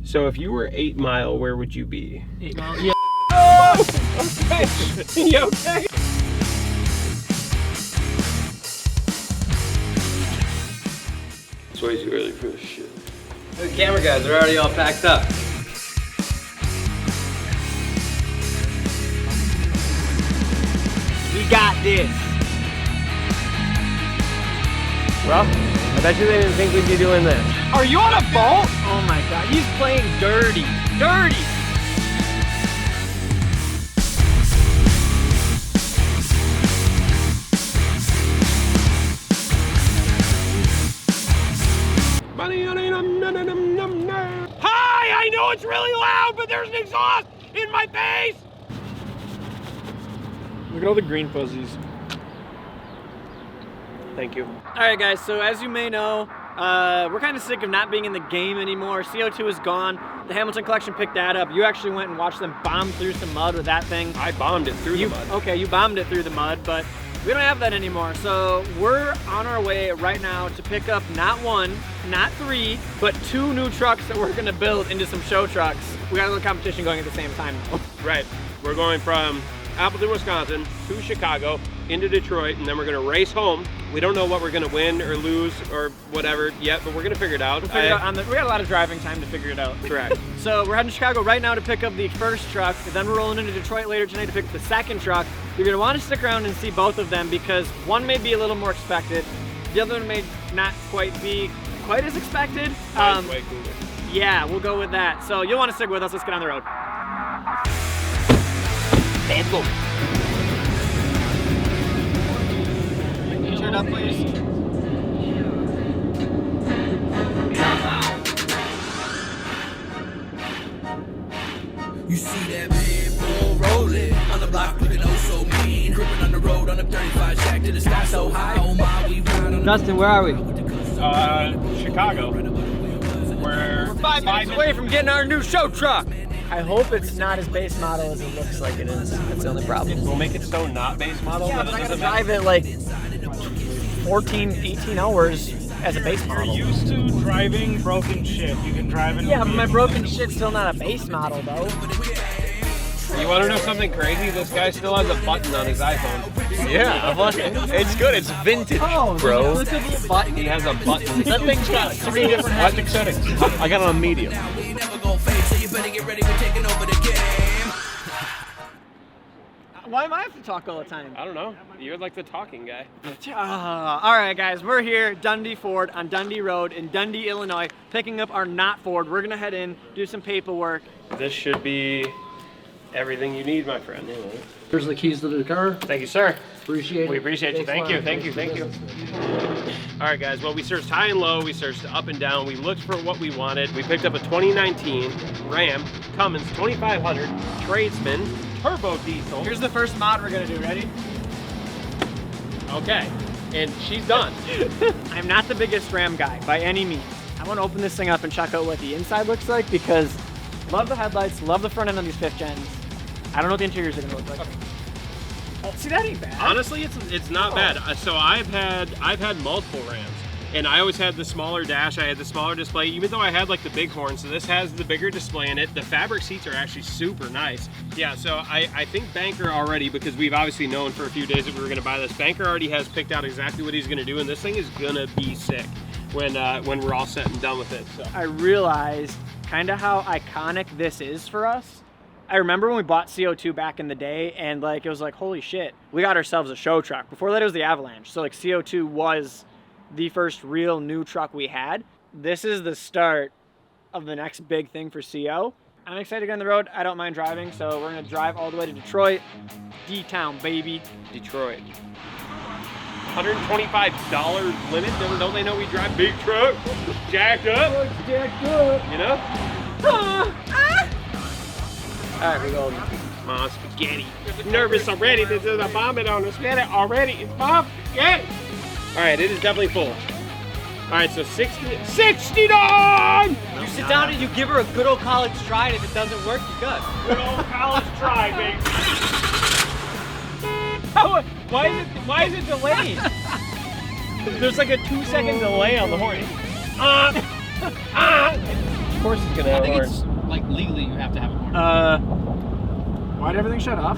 So if you were 8 Mile, where would you be? 8 Mile, yeah. Oh! Okay. You okay? It's way too early for this shit. The camera guys are already all packed up. We got this. Well, I bet you they didn't think we'd be doing this. Are you on a boat? Oh my god, he's playing dirty. Dirty! Hi! I know it's really loud, but there's an exhaust in my face! Look at all the green fuzzies. Thank you. Alright guys, so as you may know, we're kind of sick of not being in the game anymore. CO2 is gone. The Hamilton Collection picked that up. You actually went and watched them bomb through some mud with that thing. I bombed it through the mud. Okay, you bombed it through the mud, but we don't have that anymore. So we're on our way right now to pick up not 1, not 3, but 2 new trucks that we're gonna build into some show trucks. We got a little competition going at the same time though. Right. We're going from Appleton, Wisconsin to Chicago into Detroit, and then we're gonna race home. We don't know what we're gonna win or lose or whatever yet, but we're gonna figure it out. We'll figure it out we got a lot of driving time to figure it out. Correct. So we're heading to Chicago right now to pick up the first truck, and then we're rolling into Detroit later tonight to pick up the second truck. You're gonna want to stick around and see both of them because one may be a little more expected, the other one may not quite be quite as expected. Way cooler. Yeah, we'll go with that. So you'll want to stick with us. Let's get on the road. Let's go. Turn up, please. You see that big bull rolling on the block looking oh so mean, gripping on the road on a 35 jack to the sky so high. Oh my, we ride on. Dustin, where are we? Chicago. We're 5 minutes away from getting our new show truck. I hope it's not as base model as it looks like it is. That's the only problem. We'll make it so not base model. Yeah, but I gotta drive it like 14, 18 hours as a base model. You're used to driving broken shit. You can drive it. Yeah, but my broken shit's still not a base model though. You want to know something crazy? This guy still has a button on his iPhone. Yeah, it's good. It's vintage, bro. Button. He has a button. That thing's got 3 different haptic settings. I got it on medium. We never gon' fade, so you better get ready. We're taking over the game. Why am I have to talk all the time? I don't know. You're like the talking guy. All right, guys, we're here, Dundee Ford on Dundee Road in Dundee, Illinois, picking up our not Ford. We're gonna head in, do some paperwork. This should be everything you need, my friend. Here's the keys to the car. Thank you, sir. Appreciate it. We appreciate you. Thank you. Thank you. Thank you. All right, guys. Well, we searched high and low. We searched up and down. We looked for what we wanted. We picked up a 2019 Ram Cummins 2500 Tradesman turbo diesel. Here's the first mod we're gonna do, ready? Okay. And she's done. I'm not the biggest Ram guy by any means. I wanna open this thing up and check out what the inside looks like because love the headlights, love the front end on these 5th gens. I don't know what the interiors are gonna look like. Oh, see, that ain't bad. Honestly, it's not bad. So I've had multiple Rams, and I always had the smaller dash. I had the smaller display, even though I had like the big horn. So this has the bigger display in it. The fabric seats are actually super nice. Yeah. So I think Banker already, because we've obviously known for a few days that we were gonna buy this. Banker already has picked out exactly what he's gonna do, and this thing is gonna be sick when we're all set and done with it. So I realized kind of how iconic this is for us. I remember when we bought CO2 back in the day and like it was like, holy shit, we got ourselves a show truck. Before that it was the Avalanche. So like CO2 was the first real new truck we had. This is the start of the next big thing for CO. I'm excited to get on the road. I don't mind driving, so we're gonna drive all the way to Detroit. D-Town, baby. Detroit. $125 limit. Don't they know we drive big trucks? Jacked up. Jacked up. You know? All right, we go. Mom, spaghetti. Nervous already. There's a vomit on the spaghetti already. It's mom, spaghetti. All right, it is definitely full. All right, so $60. You sit down and you give her a good old college try, and if it doesn't work, you're good. Good old college try, baby. Why is it delayed? There's like a 2-second delay on the horn. Of course it's gonna have a horn. It's like legally you have to have a horn. Why'd everything shut off?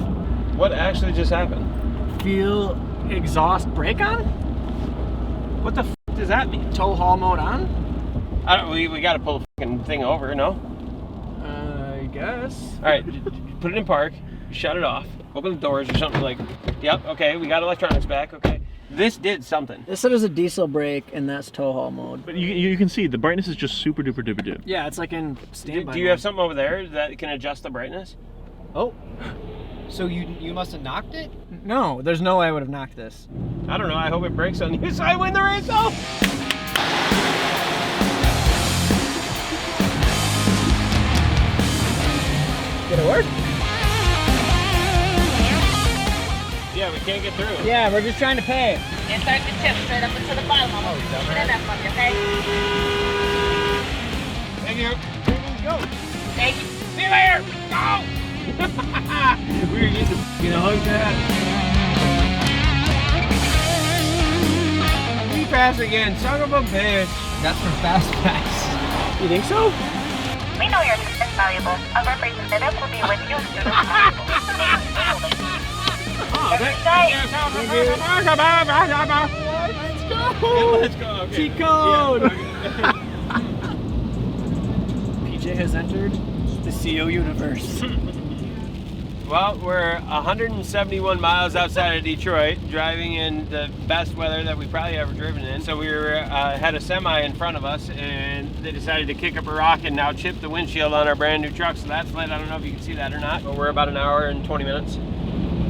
What actually just happened? Fuel exhaust brake on? What the f does that mean? Tow haul mode on? I don't. We gotta pull the fucking thing over. No. I guess. All right. Put it in park. Shut it off. Open the doors or something like. Yep. Okay. We got electronics back. Okay. This did something. This said it was a diesel brake, and that's tow haul mode. But you can see the brightness is just super duper duper duper. Yeah, it's like in standby. Do you have something over there that can adjust the brightness? Oh. So you must have knocked it? No, there's no way I would have knocked this. I don't know. I hope it breaks on you so I win the race. Oh! Did it work? Yeah, we can't get through. Yeah, we're just trying to pay. Insert the tip straight up into the bottom. I'm gonna put it up on you, okay? Thank you. Go. Thank you. See you later. Go. We were getting the f***ing hug that. We pass again, son of a bitch. That's from Fast Pass. You think so? We know your tip is valuable. A representative will be with you as soon as possible. Let's go. Okay. Cheat code. Yeah. PJ has entered the CO universe. Well, we're 171 miles outside of Detroit, driving in the best weather that we've probably ever driven in. So we had a semi in front of us, and they decided to kick up a rock and now chip the windshield on our brand new truck. So that's lit. I don't know if you can see that or not, but we're about an hour and 20 minutes.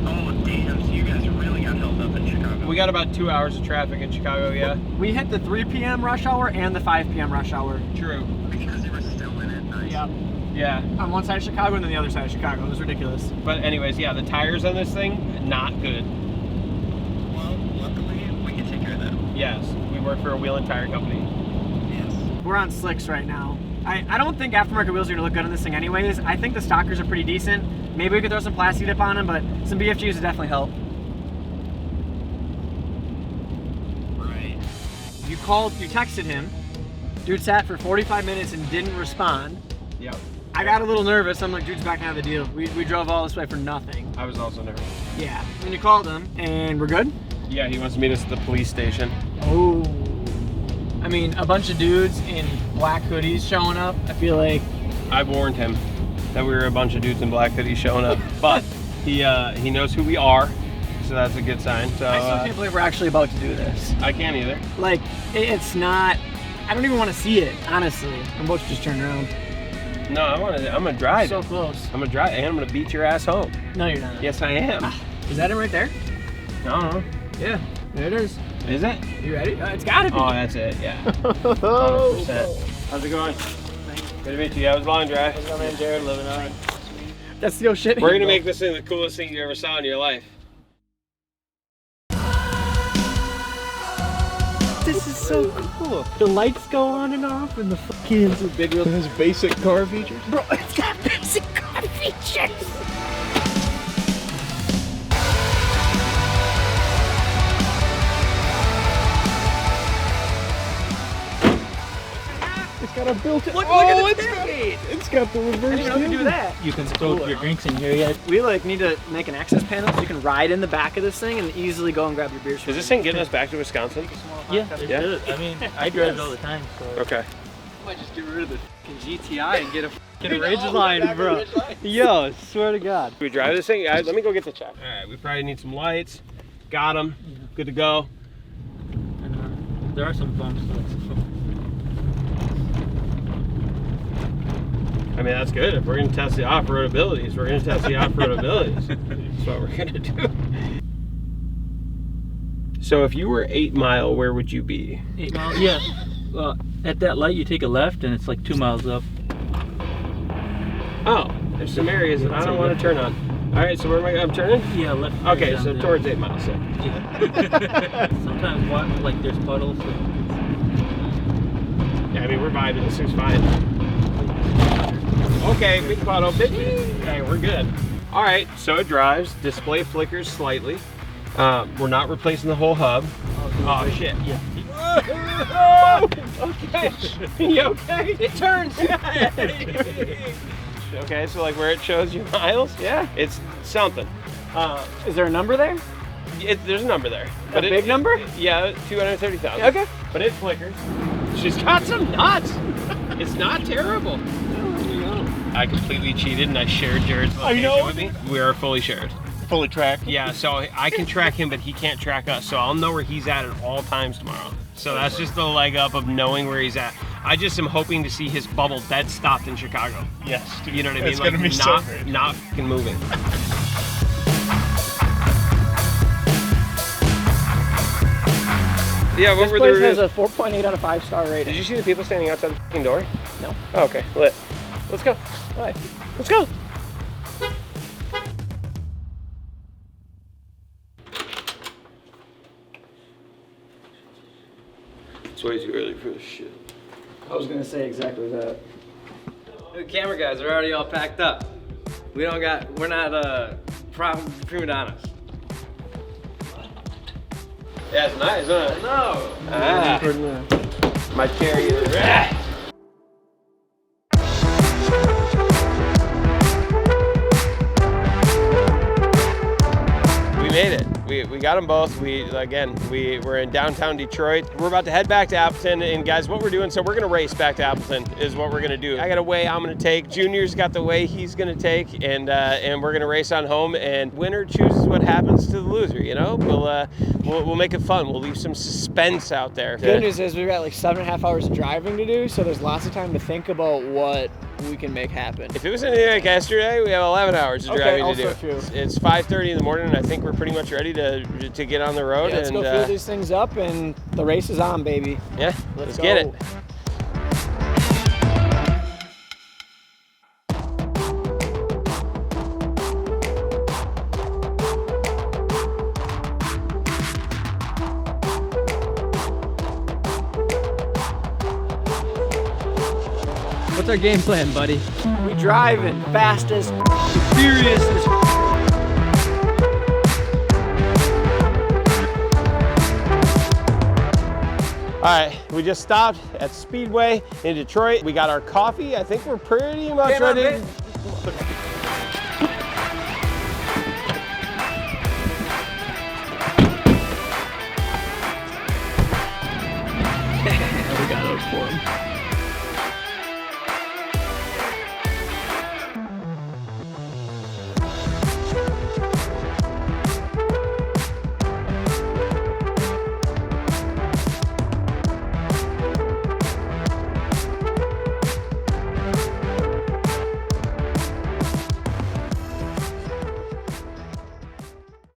Oh, damn. So you guys really got held up in Chicago. We got about 2 hours of traffic in Chicago, yeah. We hit the 3 p.m. rush hour and the 5 p.m. rush hour. True. Because you were still in it. Nice. Yep. Yeah. On one side of Chicago and then the other side of Chicago. It was ridiculous. But anyways, yeah, the tires on this thing, not good. Well, luckily, we can take care of that. Yes, we work for a wheel and tire company. Yes. We're on slicks right now. I don't think aftermarket wheels are gonna look good on this thing anyways. I think the stockers are pretty decent. Maybe we could throw some plastic dip on them, but some BFGs would definitely help. Right. You texted him. Dude sat for 45 minutes and didn't respond. Yep. I got a little nervous. I'm like, dude's backing out of the deal. We drove all this way for nothing. I was also nervous. Yeah. Then you called him, and we're good? Yeah, he wants to meet us at the police station. Oh. I mean, a bunch of dudes in black hoodies showing up. I feel like... I warned him that we were a bunch of dudes in black hoodies showing up, but he knows who we are, so that's a good sign. So I still can't believe we're actually about to do this. I can't either. Like, it's not... I don't even want to see it, honestly. I'm about to just turn around. No, I'm gonna drive. So close. I'm gonna drive, and I'm gonna beat your ass home. No, you're not. Yes, I am. Is that it right there? No. Yeah, there it is. Is it? You ready? It's gotta be. Oh, that's it. Yeah. 100%. How's it going? Good to meet you. That was a long drive. How's it going, man? Jared, living on. That's the old shit. We're gonna make this thing the coolest thing you ever saw in your life. This is so cool. The lights go on and off, and the fucking Big wheel has basic car features. bro, it's got basic car features. It's got a built-in. Look at the tailgate. It's got the I reverse. didn't know you could do that. You can throw your drinks in here yet. We like need to make an access panel so you can ride in the back of this thing and easily go and grab your beers. Is this thing getting us back to Wisconsin? Yeah, they're good. I mean, I drive it all the time. So. Okay. I might just get rid of the fucking GTI and get a Ridgeline, bro. Yo, swear to God. We drive this thing? Let me go get the check. All right, we probably need some lights. Got them. Good to go. And, there are some bumps. I mean, that's good. If we're gonna test the off-road abilities, we're gonna test the off-road abilities. That's what we're gonna do. So if you were 8 Mile, where would you be? 8 miles? Yeah. Well, at that light, you take a left, and it's like 2 miles up. Oh, there's some areas that I don't want to turn on. All right, so where am I'm turning? Yeah, left. Okay, down so there. towards 8 Mile. So. Yeah. Sometimes, like, there's puddles. So. Yeah, I mean, we're vibing. This thing's fine. Okay, big puddle. Okay, we're good. All right, so it drives. Display flickers slightly. We're not replacing the whole hub. Oh shit. Yeah. Okay. You okay? It turns. Okay, so like where it shows you miles, Yeah. it's something. Is there a number there? There's a number there. A big number? Yeah, 230,000. Okay. But it flickers. She's got some nuts. It's not terrible. I completely cheated and I shared Jared's location with me. We are fully shared. Fully tracked. Yeah, so I can track him, but he can't track us. So I'll know where he's at all times tomorrow. So that's just the leg up of knowing where he's at. I just am hoping to see his bubble dead stopped in Chicago. Yes, dude. You know what I mean? It's Like gonna be not, so great. not fucking moving. Yeah, what This were place the has a 4.8 out of 5 star rating. Did you see the people standing outside the fucking door? No. Oh, okay, lit. Let's go. Why? Let's go. It's way too early for this shit. I was gonna say exactly that. The camera guys are already all packed up. We're not prima donnas. Yeah, it's nice, isn't it? No. Ah, my cherry is red. We made it. We got them both. We're in downtown Detroit. We're about to head back to Appleton, and guys, what we're doing, so we're gonna race back to Appleton is what we're gonna do. I got a way I'm gonna take. Junior's got the way he's gonna take, and we're gonna race on home, and winner chooses what happens to the loser, you know? We'll make it fun. We'll leave some suspense out there. Good news is we've got like 7.5 hours of driving to do, so there's lots of time to think about what we can make happen. If it was anything like yesterday, we have 11 hours of driving to do. also true. It's 5:30 in the morning, and I think we're pretty much ready to get on the road. Yeah, let's go fill these things up, and the race is on, baby. Yeah, let's go. get it. What's our game plan, buddy? We driving fastest, furious as All right, we just stopped at Speedway in Detroit. We got our coffee. I think we're pretty much ready. We got those for him.